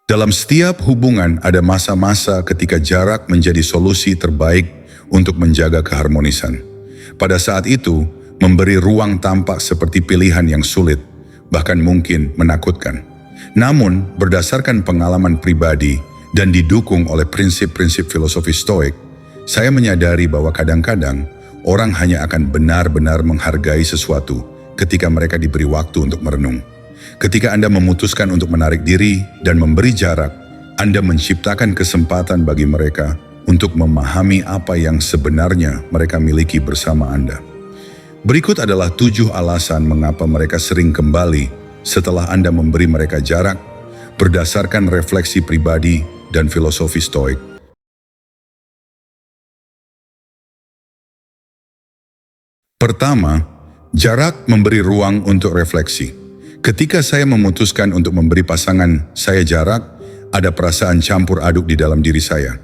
Dalam setiap hubungan ada masa-masa ketika jarak menjadi solusi terbaik untuk menjaga keharmonisan. Pada saat itu, memberi ruang tampak seperti pilihan yang sulit, bahkan mungkin menakutkan. Namun, berdasarkan pengalaman pribadi dan didukung oleh prinsip-prinsip filosofi Stoik, saya menyadari bahwa kadang-kadang orang hanya akan benar-benar menghargai sesuatu ketika mereka diberi waktu untuk merenung. Ketika Anda memutuskan untuk menarik diri dan memberi jarak, Anda menciptakan kesempatan bagi mereka untuk memahami apa yang sebenarnya mereka miliki bersama Anda. Berikut adalah 7 alasan mengapa mereka sering kembali setelah Anda memberi mereka jarak, berdasarkan refleksi pribadi dan filosofi Stoik. Pertama, jarak memberi ruang untuk refleksi. Ketika saya memutuskan untuk memberi pasangan saya jarak, ada perasaan campur aduk di dalam diri saya.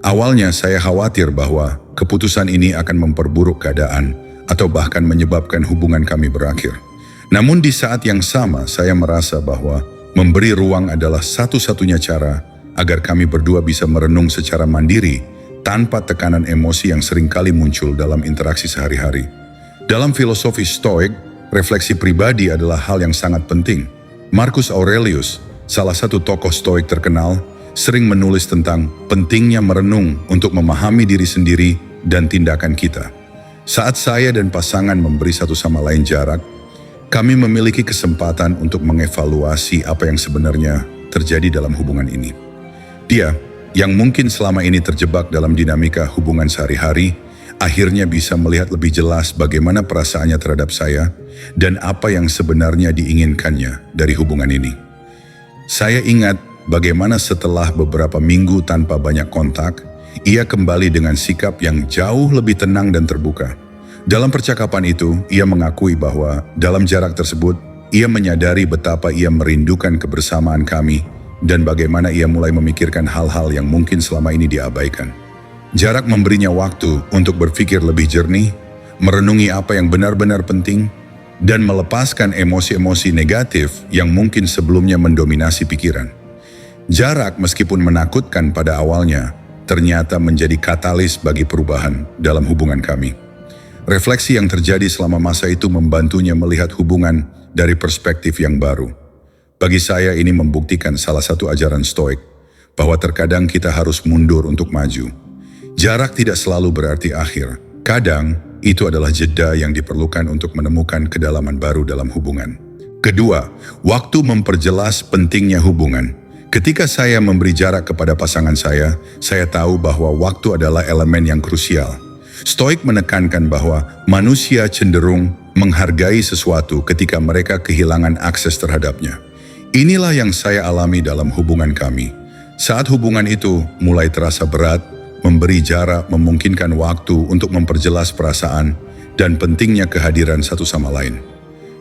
Awalnya saya khawatir bahwa keputusan ini akan memperburuk keadaan atau bahkan menyebabkan hubungan kami berakhir. Namun di saat yang sama saya merasa bahwa memberi ruang adalah satu-satunya cara agar kami berdua bisa merenung secara mandiri tanpa tekanan emosi yang seringkali muncul dalam interaksi sehari-hari. Dalam filosofi Stoik, refleksi pribadi adalah hal yang sangat penting. Marcus Aurelius, salah satu tokoh Stoik terkenal, sering menulis tentang pentingnya merenung untuk memahami diri sendiri dan tindakan kita. Saat saya dan pasangan memberi satu sama lain jarak, kami memiliki kesempatan untuk mengevaluasi apa yang sebenarnya terjadi dalam hubungan ini. Dia, yang mungkin selama ini terjebak dalam dinamika hubungan sehari-hari, akhirnya bisa melihat lebih jelas bagaimana perasaannya terhadap saya dan apa yang sebenarnya diinginkannya dari hubungan ini. Saya ingat bagaimana setelah beberapa minggu tanpa banyak kontak, ia kembali dengan sikap yang jauh lebih tenang dan terbuka. Dalam percakapan itu, ia mengakui bahwa dalam jarak tersebut, ia menyadari betapa ia merindukan kebersamaan kami dan bagaimana ia mulai memikirkan hal-hal yang mungkin selama ini diabaikan. Jarak memberinya waktu untuk berpikir lebih jernih, merenungi apa yang benar-benar penting, dan melepaskan emosi-emosi negatif yang mungkin sebelumnya mendominasi pikiran. Jarak meskipun menakutkan pada awalnya, ternyata menjadi katalis bagi perubahan dalam hubungan kami. Refleksi yang terjadi selama masa itu membantunya melihat hubungan dari perspektif yang baru. Bagi saya ini membuktikan salah satu ajaran Stoik, bahwa terkadang kita harus mundur untuk maju. Jarak tidak selalu berarti akhir. Kadang, itu adalah jeda yang diperlukan untuk menemukan kedalaman baru dalam hubungan. Kedua, waktu memperjelas pentingnya hubungan. Ketika saya memberi jarak kepada pasangan saya tahu bahwa waktu adalah elemen yang krusial. Stoik menekankan bahwa manusia cenderung menghargai sesuatu ketika mereka kehilangan akses terhadapnya. Inilah yang saya alami dalam hubungan kami. Saat hubungan itu mulai terasa berat, memberi jarak memungkinkan waktu untuk memperjelas perasaan dan pentingnya kehadiran satu sama lain.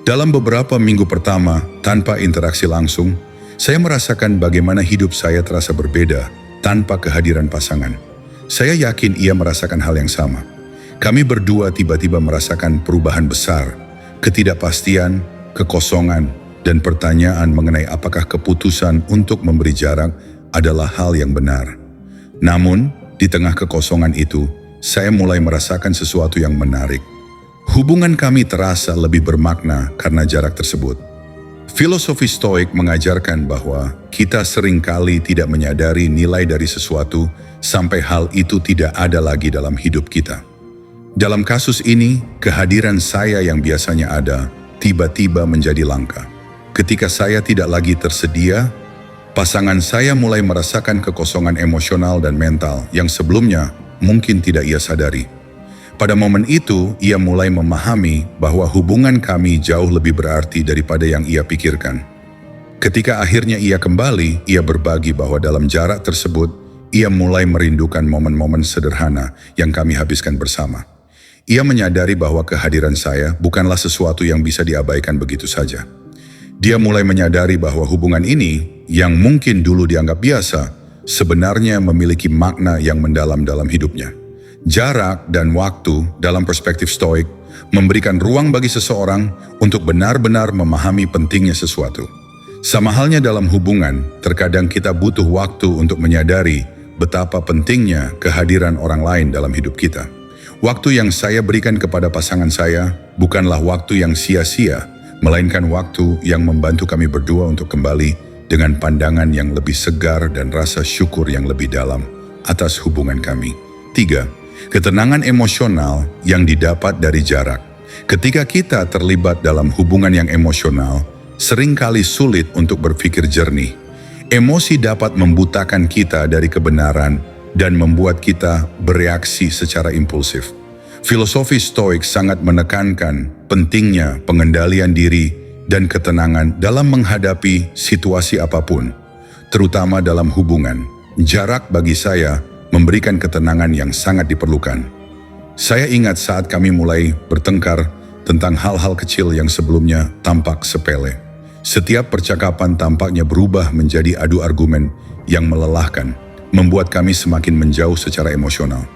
Dalam beberapa minggu pertama, tanpa interaksi langsung, saya merasakan bagaimana hidup saya terasa berbeda tanpa kehadiran pasangan. Saya yakin ia merasakan hal yang sama. Kami berdua tiba-tiba merasakan perubahan besar, ketidakpastian, kekosongan, dan pertanyaan mengenai apakah keputusan untuk memberi jarak adalah hal yang benar. Namun, di tengah kekosongan itu, saya mulai merasakan sesuatu yang menarik. Hubungan kami terasa lebih bermakna karena jarak tersebut. Filosofi Stoik mengajarkan bahwa kita seringkali tidak menyadari nilai dari sesuatu sampai hal itu tidak ada lagi dalam hidup kita. Dalam kasus ini, kehadiran saya yang biasanya ada tiba-tiba menjadi langka. Ketika saya tidak lagi tersedia, pasangan saya mulai merasakan kekosongan emosional dan mental yang sebelumnya mungkin tidak ia sadari. Pada momen itu, ia mulai memahami bahwa hubungan kami jauh lebih berarti daripada yang ia pikirkan. Ketika akhirnya ia kembali, ia berbagi bahwa dalam jarak tersebut, ia mulai merindukan momen-momen sederhana yang kami habiskan bersama. Ia menyadari bahwa kehadiran saya bukanlah sesuatu yang bisa diabaikan begitu saja. Dia mulai menyadari bahwa hubungan ini, yang mungkin dulu dianggap biasa, sebenarnya memiliki makna yang mendalam dalam hidupnya. Jarak dan waktu dalam perspektif Stoik memberikan ruang bagi seseorang untuk benar-benar memahami pentingnya sesuatu. Sama halnya dalam hubungan, terkadang kita butuh waktu untuk menyadari betapa pentingnya kehadiran orang lain dalam hidup kita. Waktu yang saya berikan kepada pasangan saya bukanlah waktu yang sia-sia, melainkan waktu yang membantu kami berdua untuk kembali dengan pandangan yang lebih segar dan rasa syukur yang lebih dalam atas hubungan kami. 3. Ketenangan emosional yang didapat dari jarak. Ketika kita terlibat dalam hubungan yang emosional, seringkali sulit untuk berpikir jernih. Emosi dapat membutakan kita dari kebenaran dan membuat kita bereaksi secara impulsif. Filosofi Stoik sangat menekankan pentingnya pengendalian diri dan ketenangan dalam menghadapi situasi apapun, terutama dalam hubungan. Jarak bagi saya memberikan ketenangan yang sangat diperlukan. Saya ingat saat kami mulai bertengkar tentang hal-hal kecil yang sebelumnya tampak sepele. Setiap percakapan tampaknya berubah menjadi adu argumen yang melelahkan, membuat kami semakin menjauh secara emosional.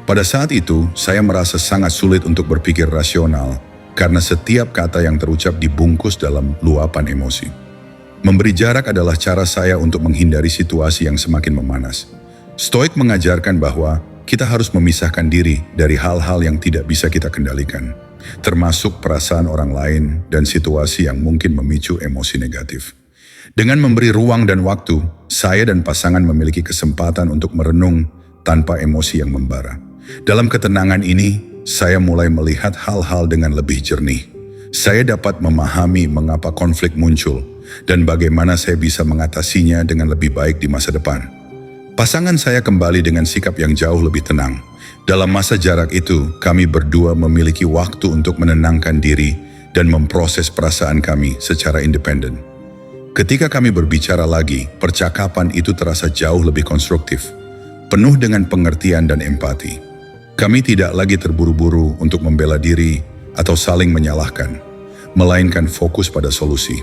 Pada saat itu, saya merasa sangat sulit untuk berpikir rasional karena setiap kata yang terucap dibungkus dalam luapan emosi. Memberi jarak adalah cara saya untuk menghindari situasi yang semakin memanas. Stoik mengajarkan bahwa kita harus memisahkan diri dari hal-hal yang tidak bisa kita kendalikan, termasuk perasaan orang lain dan situasi yang mungkin memicu emosi negatif. Dengan memberi ruang dan waktu, saya dan pasangan memiliki kesempatan untuk merenung tanpa emosi yang membara. Dalam ketenangan ini, saya mulai melihat hal-hal dengan lebih jernih. Saya dapat memahami mengapa konflik muncul dan bagaimana saya bisa mengatasinya dengan lebih baik di masa depan. Pasangan saya kembali dengan sikap yang jauh lebih tenang. Dalam masa jarak itu, kami berdua memiliki waktu untuk menenangkan diri dan memproses perasaan kami secara independen. Ketika kami berbicara lagi, percakapan itu terasa jauh lebih konstruktif, penuh dengan pengertian dan empati. Kami tidak lagi terburu-buru untuk membela diri atau saling menyalahkan, melainkan fokus pada solusi.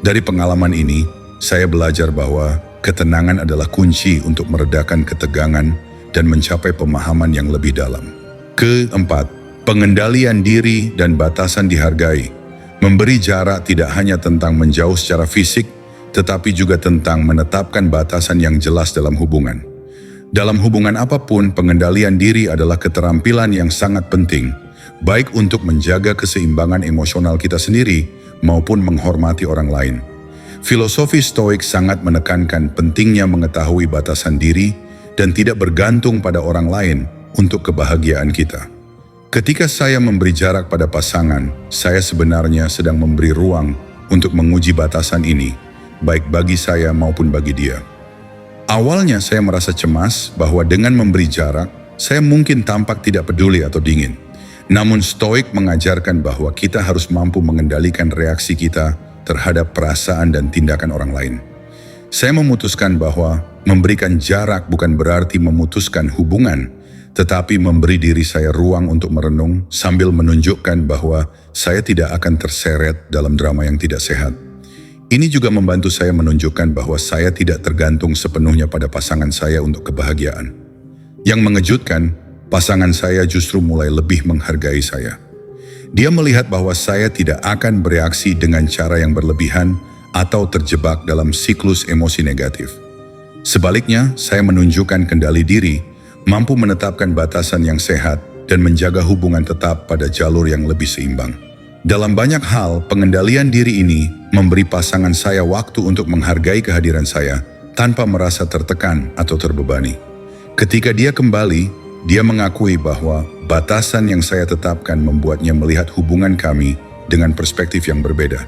Dari pengalaman ini, saya belajar bahwa ketenangan adalah kunci untuk meredakan ketegangan dan mencapai pemahaman yang lebih dalam. Keempat, pengendalian diri dan batasan dihargai. Memberi jarak tidak hanya tentang menjauh secara fisik, tetapi juga tentang menetapkan batasan yang jelas dalam hubungan. Dalam hubungan apapun, pengendalian diri adalah keterampilan yang sangat penting, baik untuk menjaga keseimbangan emosional kita sendiri maupun menghormati orang lain. Filosofi Stoik sangat menekankan pentingnya mengetahui batasan diri dan tidak bergantung pada orang lain untuk kebahagiaan kita. Ketika saya memberi jarak pada pasangan, saya sebenarnya sedang memberi ruang untuk menguji batasan ini, baik bagi saya maupun bagi dia. Awalnya saya merasa cemas bahwa dengan memberi jarak, saya mungkin tampak tidak peduli atau dingin. Namun Stoik mengajarkan bahwa kita harus mampu mengendalikan reaksi kita terhadap perasaan dan tindakan orang lain. Saya memutuskan bahwa memberikan jarak bukan berarti memutuskan hubungan, tetapi memberi diri saya ruang untuk merenung sambil menunjukkan bahwa saya tidak akan terseret dalam drama yang tidak sehat. Ini juga membantu saya menunjukkan bahwa saya tidak tergantung sepenuhnya pada pasangan saya untuk kebahagiaan. Yang mengejutkan, pasangan saya justru mulai lebih menghargai saya. Dia melihat bahwa saya tidak akan bereaksi dengan cara yang berlebihan atau terjebak dalam siklus emosi negatif. Sebaliknya, saya menunjukkan kendali diri, mampu menetapkan batasan yang sehat, dan menjaga hubungan tetap pada jalur yang lebih seimbang. Dalam banyak hal, pengendalian diri ini memberi pasangan saya waktu untuk menghargai kehadiran saya tanpa merasa tertekan atau terbebani. Ketika dia kembali, dia mengakui bahwa batasan yang saya tetapkan membuatnya melihat hubungan kami dengan perspektif yang berbeda.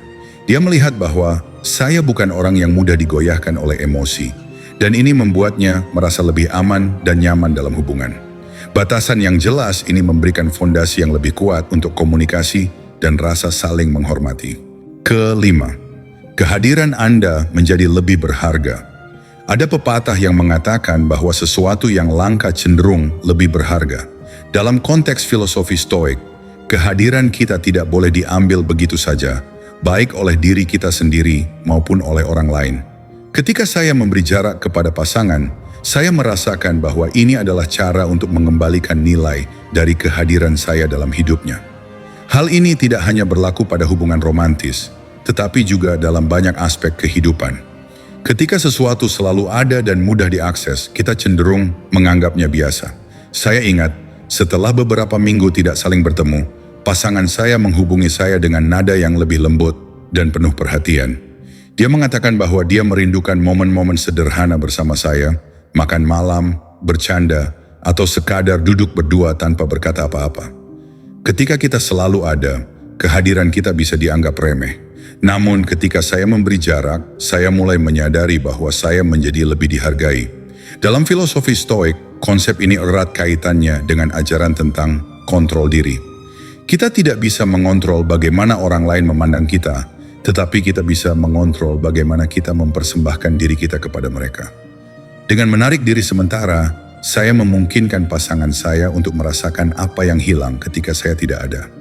Dia melihat bahwa saya bukan orang yang mudah digoyahkan oleh emosi, dan ini membuatnya merasa lebih aman dan nyaman dalam hubungan. Batasan yang jelas ini memberikan fondasi yang lebih kuat untuk komunikasi dan rasa saling menghormati. Kelima, kehadiran Anda menjadi lebih berharga. Ada pepatah yang mengatakan bahwa sesuatu yang langka cenderung lebih berharga. Dalam konteks filosofi Stoik, kehadiran kita tidak boleh diambil begitu saja, baik oleh diri kita sendiri maupun oleh orang lain. Ketika saya memberi jarak kepada pasangan, saya merasakan bahwa ini adalah cara untuk mengembalikan nilai dari kehadiran saya dalam hidupnya. Hal ini tidak hanya berlaku pada hubungan romantis, tetapi juga dalam banyak aspek kehidupan. Ketika sesuatu selalu ada dan mudah diakses, kita cenderung menganggapnya biasa. Saya ingat, setelah beberapa minggu tidak saling bertemu, pasangan saya menghubungi saya dengan nada yang lebih lembut dan penuh perhatian. Dia mengatakan bahwa dia merindukan momen-momen sederhana bersama saya, makan malam, bercanda, atau sekadar duduk berdua tanpa berkata apa-apa. Ketika kita selalu ada, kehadiran kita bisa dianggap remeh. Namun ketika saya memberi jarak, saya mulai menyadari bahwa saya menjadi lebih dihargai. Dalam filosofi Stoik, konsep ini erat kaitannya dengan ajaran tentang kontrol diri. Kita tidak bisa mengontrol bagaimana orang lain memandang kita, tetapi kita bisa mengontrol bagaimana kita mempersembahkan diri kita kepada mereka. Dengan menarik diri sementara, saya memungkinkan pasangan saya untuk merasakan apa yang hilang ketika saya tidak ada.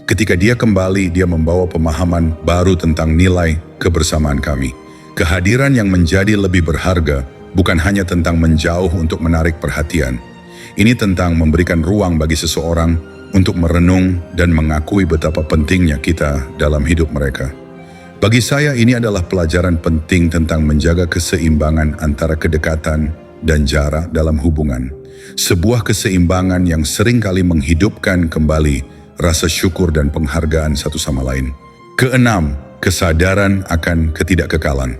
Ketika dia kembali, dia membawa pemahaman baru tentang nilai kebersamaan kami. Kehadiran yang menjadi lebih berharga bukan hanya tentang menjauh untuk menarik perhatian. Ini tentang memberikan ruang bagi seseorang untuk merenung dan mengakui betapa pentingnya kita dalam hidup mereka. Bagi saya ini adalah pelajaran penting tentang menjaga keseimbangan antara kedekatan dan jarak dalam hubungan. Sebuah keseimbangan yang seringkali menghidupkan kembali rasa syukur dan penghargaan satu sama lain. Keenam, kesadaran akan ketidakkekalan.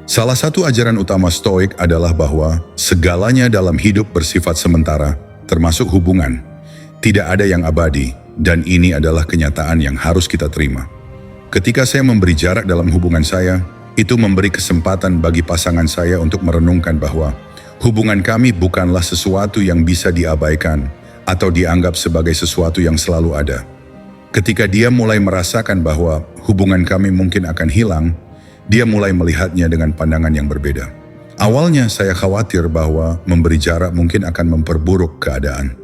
Salah satu ajaran utama Stoik adalah bahwa segalanya dalam hidup bersifat sementara, termasuk hubungan. Tidak ada yang abadi, dan ini adalah kenyataan yang harus kita terima. Ketika saya memberi jarak dalam hubungan saya, itu memberi kesempatan bagi pasangan saya untuk merenungkan bahwa hubungan kami bukanlah sesuatu yang bisa diabaikan atau dianggap sebagai sesuatu yang selalu ada. Ketika dia mulai merasakan bahwa hubungan kami mungkin akan hilang, dia mulai melihatnya dengan pandangan yang berbeda. Awalnya saya khawatir bahwa memberi jarak mungkin akan memperburuk keadaan.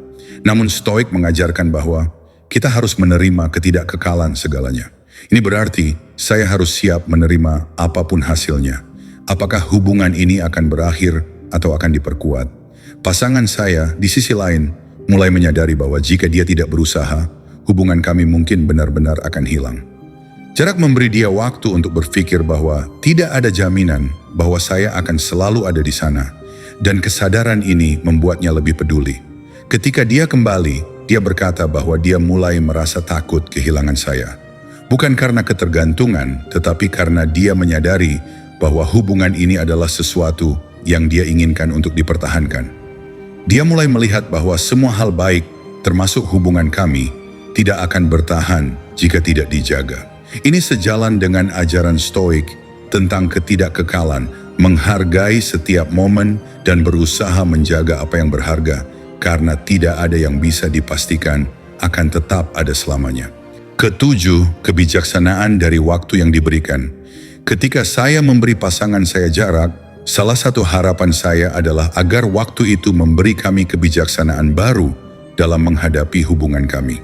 Namun Stoik mengajarkan bahwa kita harus menerima ketidakkekalan segalanya. Ini berarti saya harus siap menerima apapun hasilnya. Apakah hubungan ini akan berakhir atau akan diperkuat? Pasangan saya di sisi lain mulai menyadari bahwa jika dia tidak berusaha, hubungan kami mungkin benar-benar akan hilang. Jarak memberi dia waktu untuk berpikir bahwa tidak ada jaminan bahwa saya akan selalu ada di sana, dan kesadaran ini membuatnya lebih peduli. Ketika dia kembali, dia berkata bahwa dia mulai merasa takut kehilangan saya. Bukan karena ketergantungan, tetapi karena dia menyadari bahwa hubungan ini adalah sesuatu yang dia inginkan untuk dipertahankan. Dia mulai melihat bahwa semua hal baik, termasuk hubungan kami, tidak akan bertahan jika tidak dijaga. Ini sejalan dengan ajaran Stoik tentang ketidakkekalan, menghargai setiap momen dan berusaha menjaga apa yang berharga, karena tidak ada yang bisa dipastikan akan tetap ada selamanya. Ketujuh, kebijaksanaan dari waktu yang diberikan. Ketika saya memberi pasangan saya jarak, salah satu harapan saya adalah agar waktu itu memberi kami kebijaksanaan baru dalam menghadapi hubungan kami.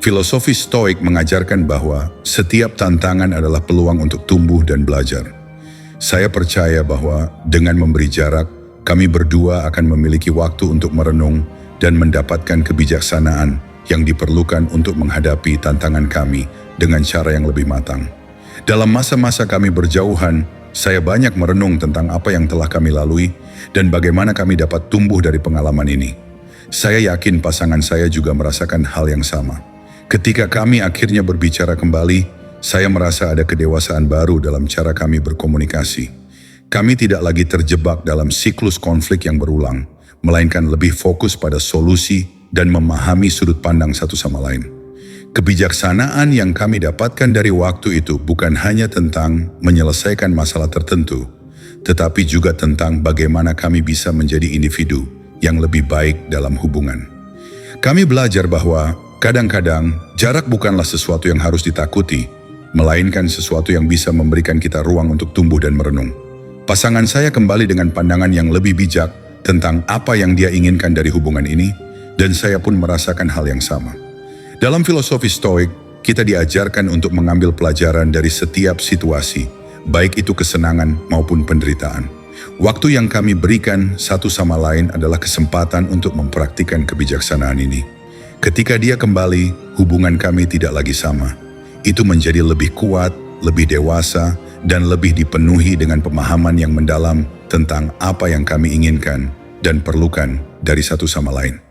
Filosofi Stoik mengajarkan bahwa setiap tantangan adalah peluang untuk tumbuh dan belajar. Saya percaya bahwa dengan memberi jarak, kami berdua akan memiliki waktu untuk merenung dan mendapatkan kebijaksanaan yang diperlukan untuk menghadapi tantangan kami dengan cara yang lebih matang. Dalam masa-masa kami berjauhan, saya banyak merenung tentang apa yang telah kami lalui dan bagaimana kami dapat tumbuh dari pengalaman ini. Saya yakin pasangan saya juga merasakan hal yang sama. Ketika kami akhirnya berbicara kembali, saya merasa ada kedewasaan baru dalam cara kami berkomunikasi. Kami tidak lagi terjebak dalam siklus konflik yang berulang, melainkan lebih fokus pada solusi dan memahami sudut pandang satu sama lain. Kebijaksanaan yang kami dapatkan dari waktu itu bukan hanya tentang menyelesaikan masalah tertentu, tetapi juga tentang bagaimana kami bisa menjadi individu yang lebih baik dalam hubungan. Kami belajar bahwa kadang-kadang jarak bukanlah sesuatu yang harus ditakuti, melainkan sesuatu yang bisa memberikan kita ruang untuk tumbuh dan merenung. Pasangan saya kembali dengan pandangan yang lebih bijak tentang apa yang dia inginkan dari hubungan ini, dan saya pun merasakan hal yang sama. Dalam filosofi Stoik, kita diajarkan untuk mengambil pelajaran dari setiap situasi, baik itu kesenangan maupun penderitaan. Waktu yang kami berikan satu sama lain adalah kesempatan untuk mempraktikkan kebijaksanaan ini. Ketika dia kembali, hubungan kami tidak lagi sama. Itu menjadi lebih kuat lebih dewasa, dan lebih dipenuhi dengan pemahaman yang mendalam tentang apa yang kami inginkan dan perlukan dari satu sama lain.